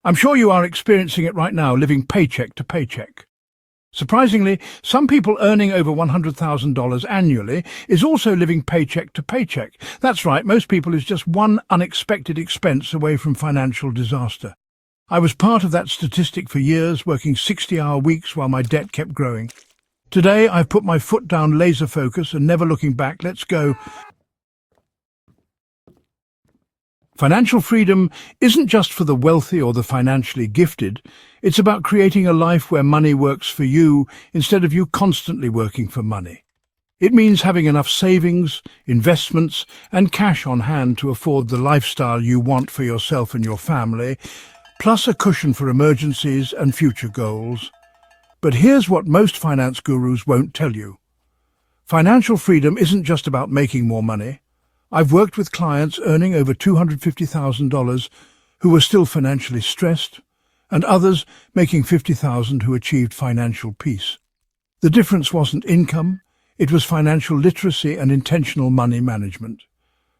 I'm sure you are experiencing it right now, living paycheck to paycheck. Surprisingly, some people earning over $100,000 annually is also living paycheck to paycheck. That's right, most people is just one unexpected expense away from financial disaster. I was part of that statistic for years, working 60-hour weeks while my debt kept growing. Today, I've put my foot down, laser focus, and never looking back. Let's go. Financial freedom isn't just for the wealthy or the financially gifted. It's about creating a life where money works for you instead of you constantly working for money. It means having enough savings, investments, and cash on hand to afford the lifestyle you want for yourself and your family, plus a cushion for emergencies and future goals. But here's what most finance gurus won't tell you. Financial freedom isn't just about making more money. I've worked with clients earning over $250,000 who were still financially stressed, and others making $50,000 who achieved financial peace. The difference wasn't income, it was financial literacy and intentional money management.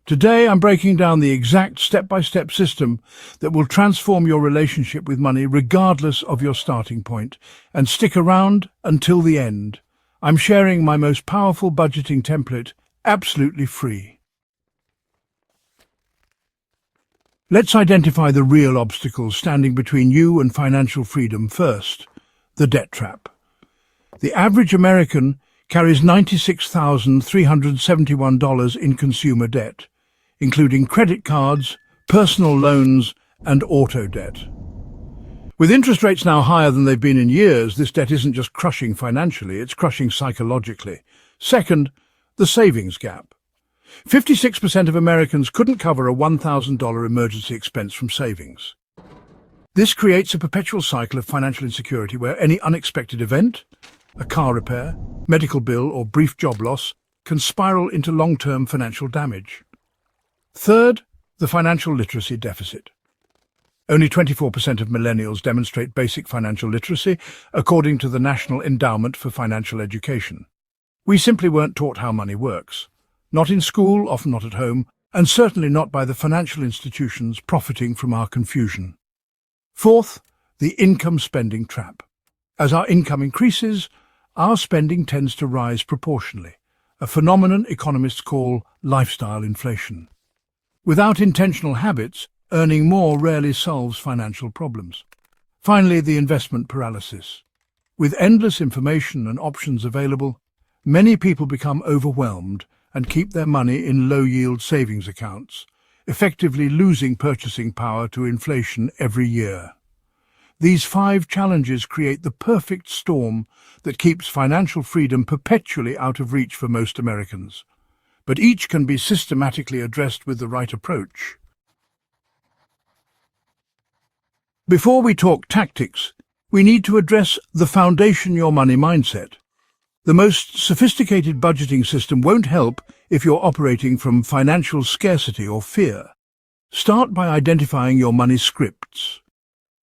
Today, I'm breaking down the exact step-by-step system that will transform your relationship with money regardless of your starting point. And stick around until the end. I'm sharing my most powerful budgeting template, absolutely free. Let's identify the real obstacles standing between you and financial freedom first, the debt trap. The average American carries $96,371 in consumer debt, including credit cards, personal loans, and auto debt. With interest rates now higher than they've been in years, this debt isn't just crushing financially, it's crushing psychologically. Second, the savings gap. 56% of Americans couldn't cover a $1,000 emergency expense from savings. This creates a perpetual cycle of financial insecurity where any unexpected event, a car repair, medical bill, or brief job loss, can spiral into long-term financial damage. Third, the financial literacy deficit. Only 24% of millennials demonstrate basic financial literacy, according to the National Endowment for Financial Education. We simply weren't taught how money works. Not in school, often not at home, and certainly not by the financial institutions profiting from our confusion. Fourth, the income-spending trap. As our income increases, our spending tends to rise proportionally, a phenomenon economists call lifestyle inflation. Without intentional habits, earning more rarely solves financial problems. Finally, the investment paralysis. With endless information and options available, many people become overwhelmed and keep their money in low-yield savings accounts, effectively losing purchasing power to inflation every year. These 5 challenges create the perfect storm that keeps financial freedom perpetually out of reach for most Americans. But each can be systematically addressed with the right approach. Before we talk tactics, we need to address the foundation your money mindset. The most sophisticated budgeting system won't help if you're operating from financial scarcity or fear. Start by identifying your money scripts,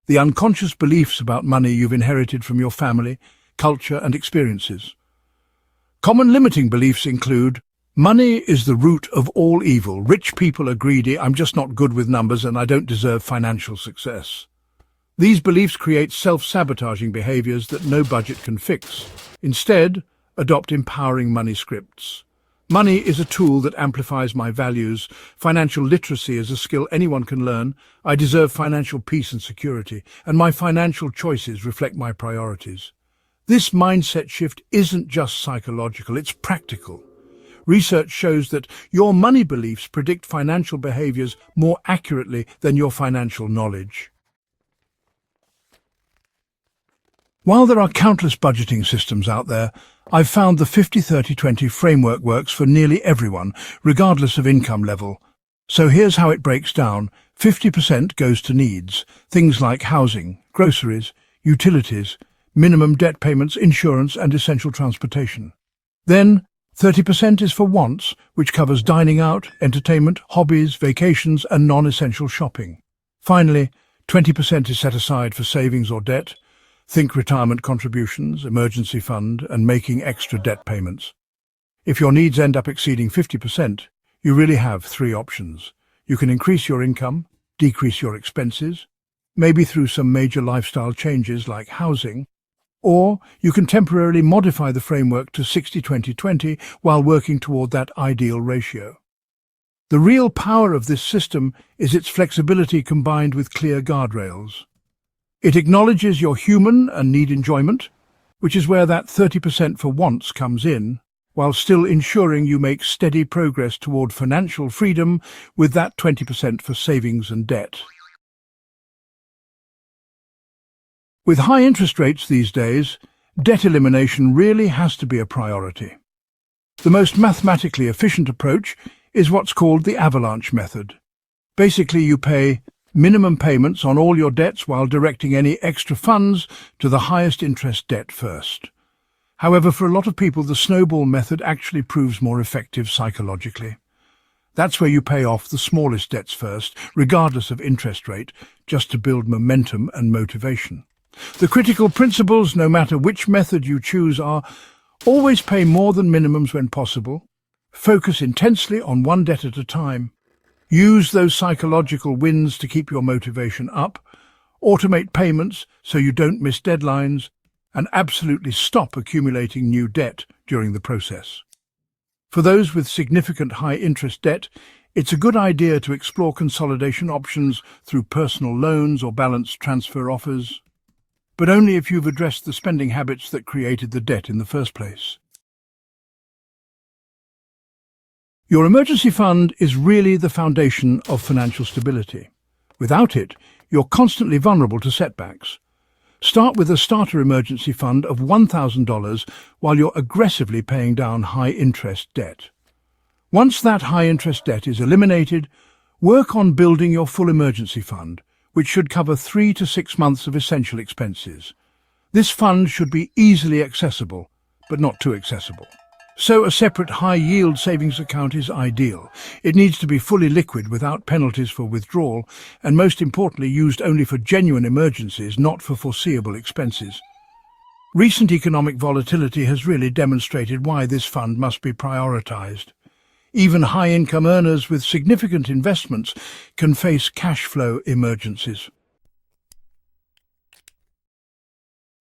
the unconscious beliefs about money you've inherited from your family, culture, and experiences. Common limiting beliefs include, money is the root of all evil, rich people are greedy, I'm just not good with numbers, and I don't deserve financial success. These beliefs create self-sabotaging behaviors that no budget can fix. Instead, adopt empowering money scripts. Money is a tool that amplifies my values. Financial literacy is a skill anyone can learn. I deserve financial peace and security, and my financial choices reflect my priorities. This mindset shift isn't just psychological, it's practical. Research shows that your money beliefs predict financial behaviors more accurately than your financial knowledge. While there are countless budgeting systems out there, I've found the 50-30-20 framework works for nearly everyone, regardless of income level. So here's how it breaks down. 50% goes to needs, things like housing, groceries, utilities, minimum debt payments, insurance, and essential transportation. Then, 30% is for wants, which covers dining out, entertainment, hobbies, vacations, and non-essential shopping. Finally, 20% is set aside for savings or debt. Think retirement contributions, emergency fund, and making extra debt payments. If your needs end up exceeding 50%, you really have 3 options. You can increase your income, decrease your expenses, maybe through some major lifestyle changes like housing, or you can temporarily modify the framework to 60-20-20 while working toward that ideal ratio. The real power of this system is its flexibility combined with clear guardrails. It acknowledges you're human and need enjoyment, which is where that 30% for wants comes in, while still ensuring you make steady progress toward financial freedom with that 20% for savings and debt. With high interest rates these days, debt elimination really has to be a priority. The most mathematically efficient approach is what's called the avalanche method. Basically, you pay minimum payments on all your debts while directing any extra funds to the highest interest debt first. However, for a lot of people, the snowball method actually proves more effective psychologically. That's where you pay off the smallest debts first, regardless of interest rate, just to build momentum and motivation. The critical principles, no matter which method you choose, are always pay more than minimums when possible, focus intensely on one debt at a time, use those psychological wins to keep your motivation up, automate payments so you don't miss deadlines, and absolutely stop accumulating new debt during the process. For those with significant high-interest debt, it's a good idea to explore consolidation options through personal loans or balance transfer offers, but only if you've addressed the spending habits that created the debt in the first place. Your emergency fund is really the foundation of financial stability. Without it, you're constantly vulnerable to setbacks. Start with a starter emergency fund of $1,000 while you're aggressively paying down high-interest debt. Once that high-interest debt is eliminated, work on building your full emergency fund, which should cover 3 to 6 months of essential expenses. This fund should be easily accessible, but not too accessible. So a separate high-yield savings account is ideal. It needs to be fully liquid without penalties for withdrawal, and most importantly used only for genuine emergencies, not for foreseeable expenses. Recent economic volatility has really demonstrated why this fund must be prioritized. Even high-income earners with significant investments can face cash flow emergencies.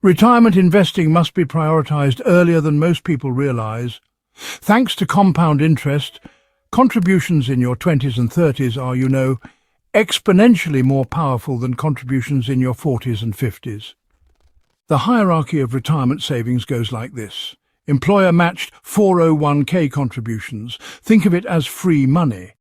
Retirement investing must be prioritized earlier than most people realize. Thanks to compound interest, contributions in your 20s and 30s are, exponentially more powerful than contributions in your 40s and 50s. The hierarchy of retirement savings goes like this. Employer-matched 401k contributions. Think of it as free money.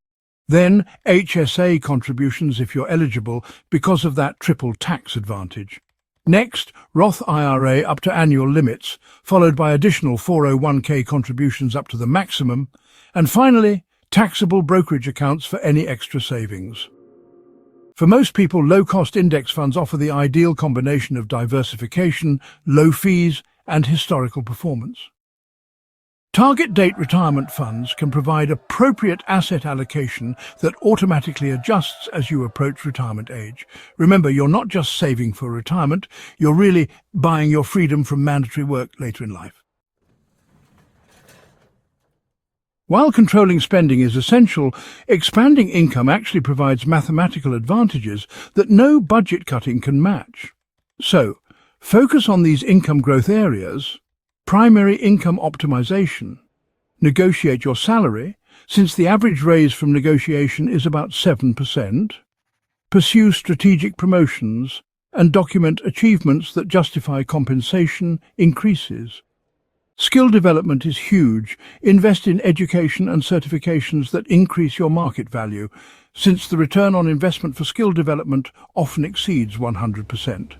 Then HSA contributions if you're eligible because of that triple tax advantage. Next, Roth IRA up to annual limits, followed by additional 401k contributions up to the maximum, and finally, taxable brokerage accounts for any extra savings. For most people, low-cost index funds offer the ideal combination of diversification, low fees, and historical performance. Target date retirement funds can provide appropriate asset allocation that automatically adjusts as you approach retirement age. Remember, you're not just saving for retirement, you're really buying your freedom from mandatory work later in life. While controlling spending is essential, expanding income actually provides mathematical advantages that no budget cutting can match. So, focus on these income growth areas. Primary income optimization. Negotiate your salary, since the average raise from negotiation is about 7%. Pursue strategic promotions and document achievements that justify compensation increases. Skill development is huge. Invest in education and certifications that increase your market value, since the return on investment for skill development often exceeds 100%.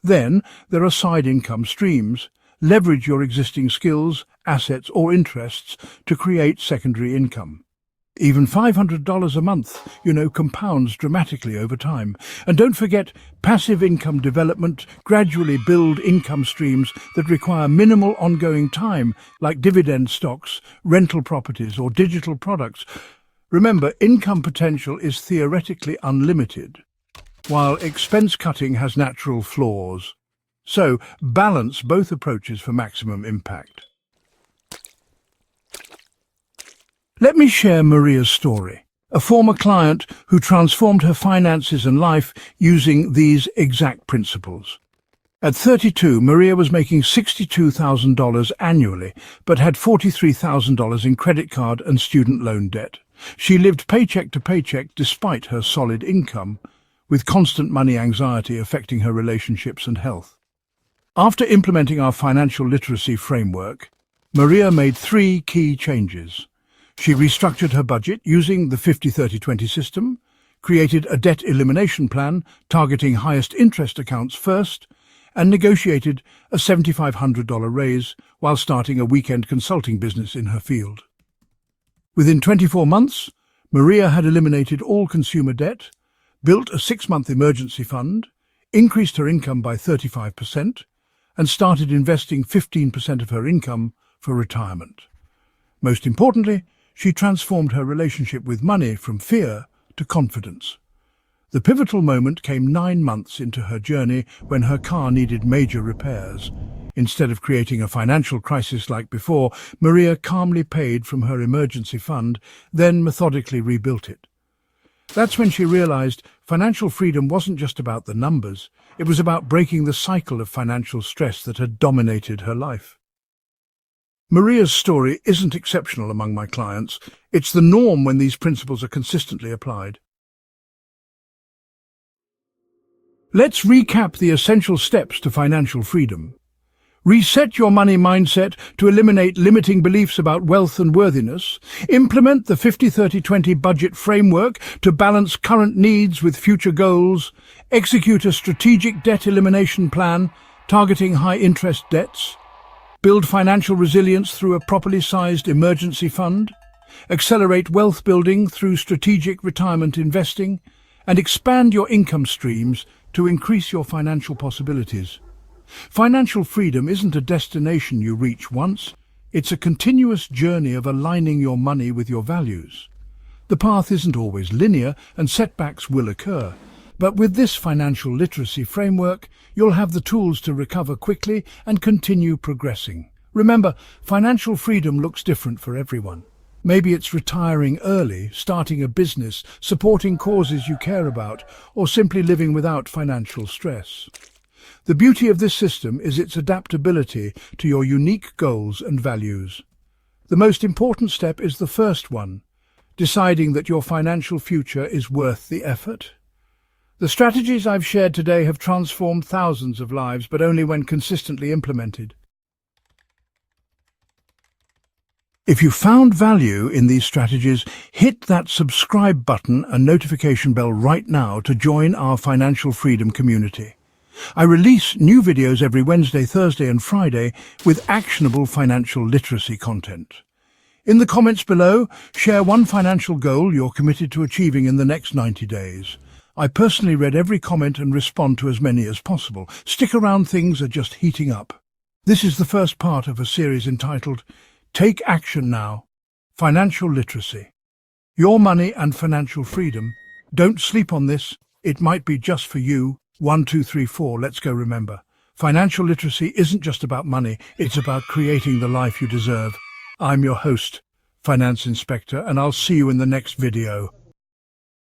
Then, there are side income streams. Leverage your existing skills, assets, or interests to create secondary income. Even $500 a month, compounds dramatically over time. And don't forget passive income development. Gradually build income streams that require minimal ongoing time, like dividend stocks, rental properties, or digital products. Remember, income potential is theoretically unlimited, while expense cutting has natural flaws. So, balance both approaches for maximum impact. Let me share Maria's story. a former client who transformed her finances and life using these exact principles. At 32, Maria was making $62,000 annually, but had $43,000 in credit card and student loan debt. She lived paycheck to paycheck despite her solid income, with constant money anxiety affecting her relationships and health. After implementing our financial literacy framework, Maria made 3 key changes. She restructured her budget using the 50-30-20 system, created a debt elimination plan targeting highest interest accounts first, and negotiated a $7,500 raise while starting a weekend consulting business in her field. Within 24 months, Maria had eliminated all consumer debt, built a 6-month emergency fund, increased her income by 35%, and started investing 15% of her income for retirement. Most importantly, she transformed her relationship with money from fear to confidence. The pivotal moment came 9 months into her journey when her car needed major repairs. Instead of creating a financial crisis like before, Maria calmly paid from her emergency fund, then methodically rebuilt it. That's when she realized financial freedom wasn't just about the numbers, it was about breaking the cycle of financial stress that had dominated her life. Maria's story isn't exceptional among my clients. It's the norm when these principles are consistently applied. Let's recap the essential steps to financial freedom. Reset your money mindset to eliminate limiting beliefs about wealth and worthiness. Implement the 50-30-20 budget framework to balance current needs with future goals. Execute a strategic debt elimination plan targeting high-interest debts. Build financial resilience through a properly sized emergency fund. Accelerate wealth building through strategic retirement investing. And expand your income streams to increase your financial possibilities. Financial freedom isn't a destination you reach once. It's a continuous journey of aligning your money with your values. The path isn't always linear and setbacks will occur. But with this financial literacy framework, you'll have the tools to recover quickly and continue progressing. Remember, financial freedom looks different for everyone. Maybe it's retiring early, starting a business, supporting causes you care about, or simply living without financial stress. The beauty of this system is its adaptability to your unique goals and values. The most important step is the first one, deciding that your financial future is worth the effort. The strategies I've shared today have transformed thousands of lives, but only when consistently implemented. If you found value in these strategies, hit that subscribe button and notification bell right now to join our financial freedom community. I release new videos every Wednesday, Thursday and Friday with actionable financial literacy content. In the comments below, share one financial goal you're committed to achieving in the next 90 days. I personally read every comment and respond to as many as possible. Stick around, things are just heating up. This is the first part of a series entitled Take Action Now, Financial Literacy. Your money and financial freedom. Don't sleep on this. It might be just for you. 1, 2, 3, 4. Let's go. Remember, financial literacy isn't just about money. It's about creating the life you deserve. I'm your host, Finance Inspector, and I'll see you in the next video.